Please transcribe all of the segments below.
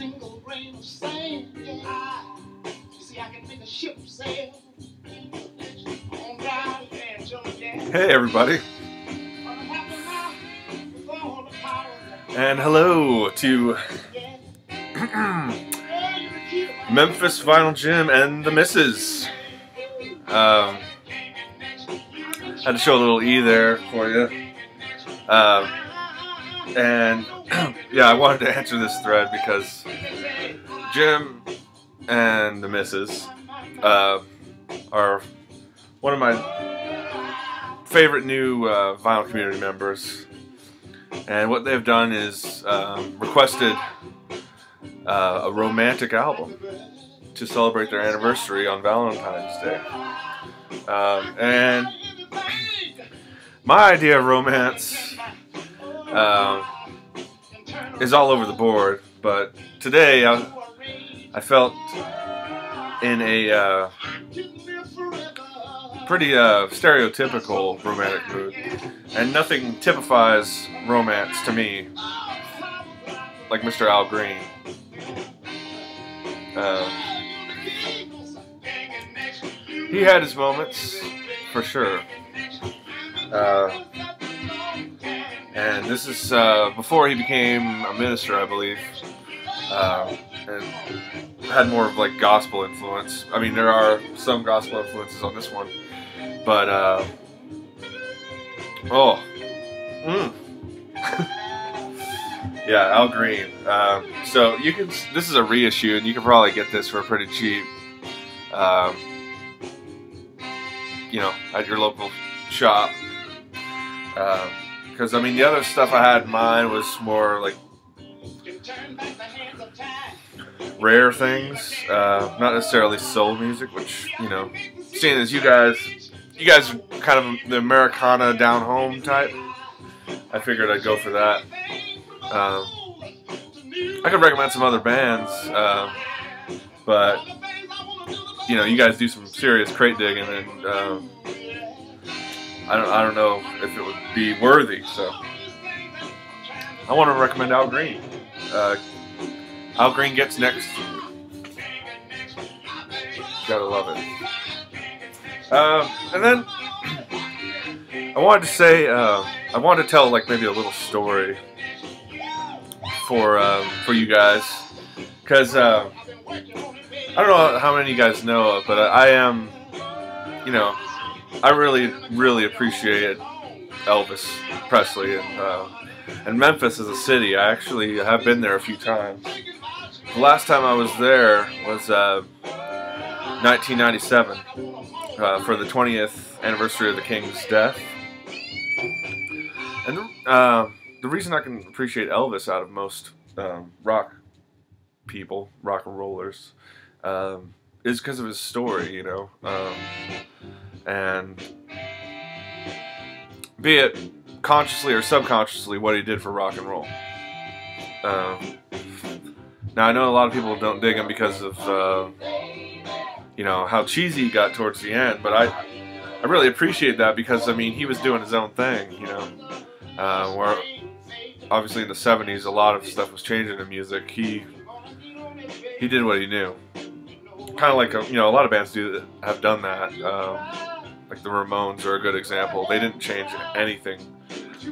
single grain of sand. Yeah. You see, I can make a ship sail. Hey everybody, and hello to mphsVinylJim and the missus. Had to show a little E there for you. And yeah, I wanted to answer this thread because Jim and the missus are one of my favorite new vinyl community members, and what they've done is requested a romantic album to celebrate their anniversary on Valentine's Day. And my idea of romance is all over the board, but today I felt in a pretty stereotypical romantic mood, and nothing typifies romance to me like Mr. Al Green. He had his moments, for sure. And this is before he became a minister, I believe, and had more of like gospel influence. I mean, there are some gospel influences on this one, but yeah, Al Green. So you can. This is a reissue, and you can probably get this for pretty cheap. You know, at your local shop. Because I mean, the other stuff I had in mind was more like rare things, not necessarily soul music. Which, you know, seeing as you guys are kind of the Americana down home type, I figured I'd go for that. I could recommend some other bands, but you know, you guys do some serious crate digging, and I don't know if it would be worthy. So I want to recommend Al Green. Al Green gets next. Gotta love it. And then I wanted to say, I wanted to tell like maybe a little story for you guys, because I don't know how many of you guys know it, but I am, you know, I really appreciate Elvis Presley, and Memphis as a city. I actually have been there a few times. The last time I was there was 1997 for the 20th anniversary of the King's death. And the reason I can appreciate Elvis out of most rock people, rock and rollers, is because of his story, you know, and be it consciously or subconsciously what he did for rock and roll. Now I know a lot of people don't dig him because of you know, how cheesy he got towards the end, but I really appreciate that, because I mean, he was doing his own thing, you know, where obviously in the 70s a lot of stuff was changing in music. He did what he knew. Kind of like, you know, a lot of bands have done that. Like the Ramones are a good example. They didn't change anything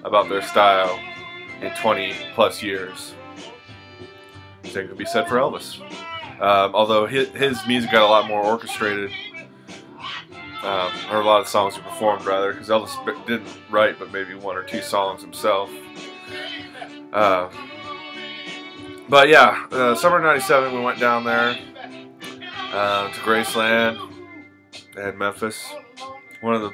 about their style in 20 plus years. Same could be said for Elvis. Although his music got a lot more orchestrated, or a lot of songs he performed rather, because Elvis didn't write but maybe one or two songs himself. But yeah, summer '97 we went down there to Graceland and Memphis, one of the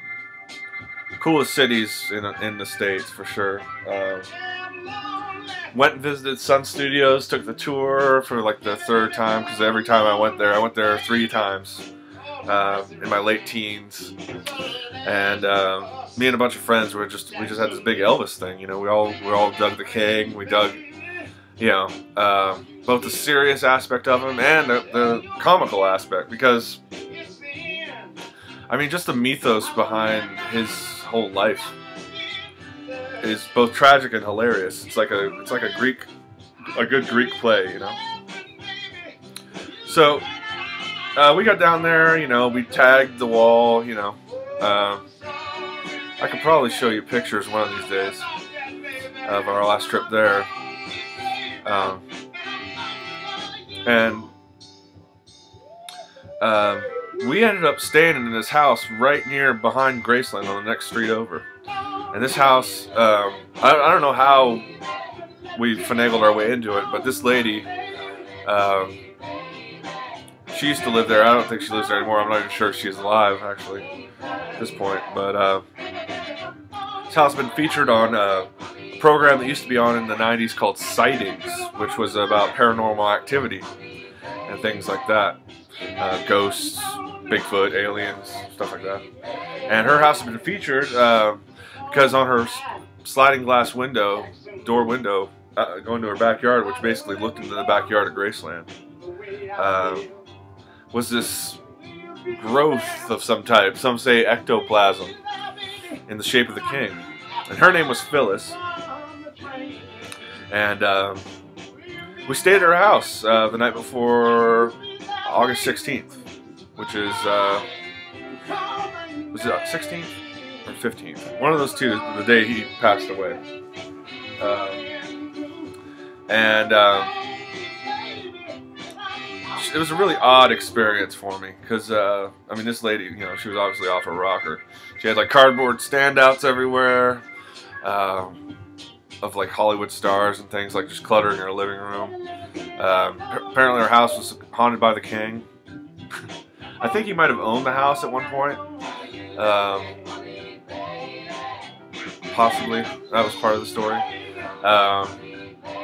coolest cities in the States for sure. Went and visited Sun Studios, took the tour for like the third time, because every time I went there 3 times in my late teens, and me and a bunch of friends we just had this big Elvis thing, you know. We all dug the King, we dug, you know, both the serious aspect of him and the comical aspect, because I mean, just the mythos behind his whole life is both tragic and hilarious. It's like a good Greek play, you know. So we got down there, you know, we tagged the wall, you know. I could probably show you pictures one of these days of our last trip there. We ended up staying in this house right near behind Graceland on the next street over. And this house, I don't know how we finagled our way into it, but this lady, she used to live there. I don't think she lives there anymore. I'm not even sure if she's alive, actually, at this point. But this house has been featured on a program that used to be on in the 90s called Sightings, which was about paranormal activity and things like that. Ghosts, Bigfoot, aliens, stuff like that. And her house has been featured because on her sliding glass window, door window, going to her backyard, which basically looked into the backyard of Graceland, was this growth of some type. Some say ectoplasm in the shape of the king. And her name was Phyllis. And we stayed at her house the night before August 16th, which is, was it 16th or 15th? One of those two, the day he passed away. It was a really odd experience for me because, I mean, this lady, you know, she was obviously off her rocker. She had like cardboard standouts everywhere of like Hollywood stars and things, like just cluttering her living room. Apparently her house was haunted by the king. I think he might have owned the house at one point. Possibly. That was part of the story.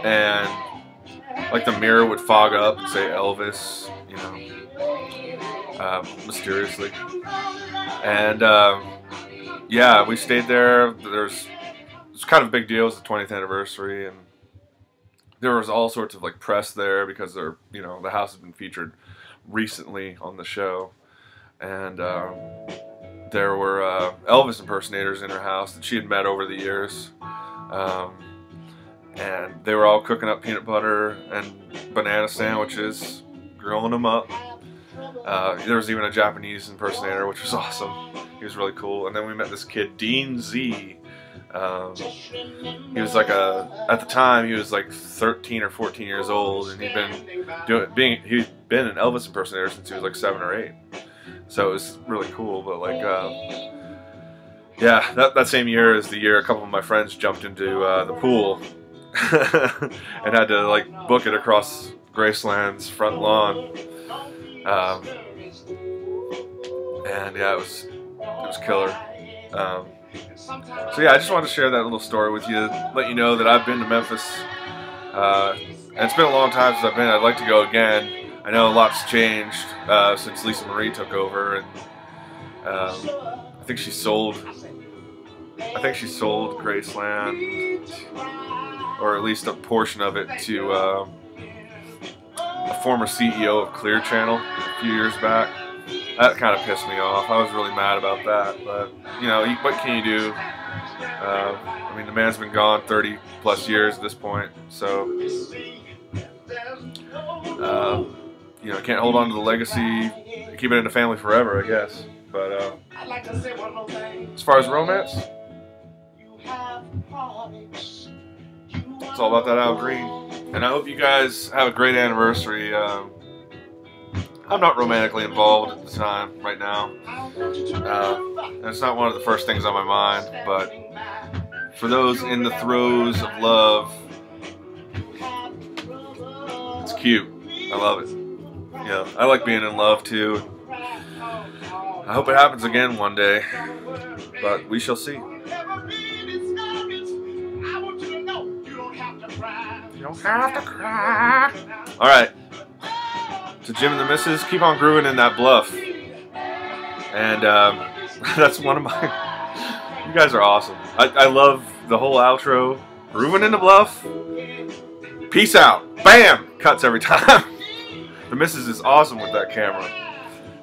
And like the mirror would fog up and say Elvis, you know, mysteriously. And yeah, we stayed there. It was kind of a big deal. It was the 20th anniversary, and there was all sorts of like press there because they're, you know, the house has been featured recently on the show, and there were Elvis impersonators in her house that she had met over the years, and they were all cooking up peanut butter and banana sandwiches, grilling them up. There was even a Japanese impersonator, which was awesome. He was really cool. And then we met this kid, Dean Z. He was like at the time he was like 13 or 14 years old, and he'd been an Elvis impersonator since he was like 7 or 8. So it was really cool. But like, yeah, that same year is the year a couple of my friends jumped into the pool and had to like book it across Graceland's front lawn. And yeah, it was killer. So yeah, I just wanted to share that little story with you, let you know that I've been to Memphis, and it's been a long time since I've been. I'd like to go again. I know a lot's changed since Lisa Marie took over, and I think she sold Graceland, or at least a portion of it, to a former CEO of Clear Channel a few years back. That kind of pissed me off. I was really mad about that, but you know, what can you do? I mean, the man's been gone 30 plus years at this point, so you know, can't hold on to the legacy, keep it in the family forever, I guess. But as far as romance, it's all about that Al Green. And I hope you guys have a great anniversary. I'm not romantically involved at the time, right now. And it's not one of the first things on my mind, but for those in the throes of love, it's cute. I love it. You know, I like being in love too. I hope it happens again one day, but we shall see. You don't have to cry. All right. To Jim and the Missus, keep on grooving in that bluff. And that's one of my... You guys are awesome. I love the whole outro. Grooving in the bluff. Peace out. Bam! Cuts every time. The Missus is awesome with that camera.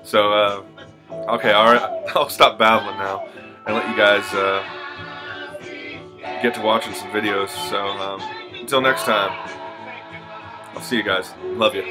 So, okay, alright. I'll stop babbling now and let you guys get to watching some videos. So, until next time, I'll see you guys. Love you.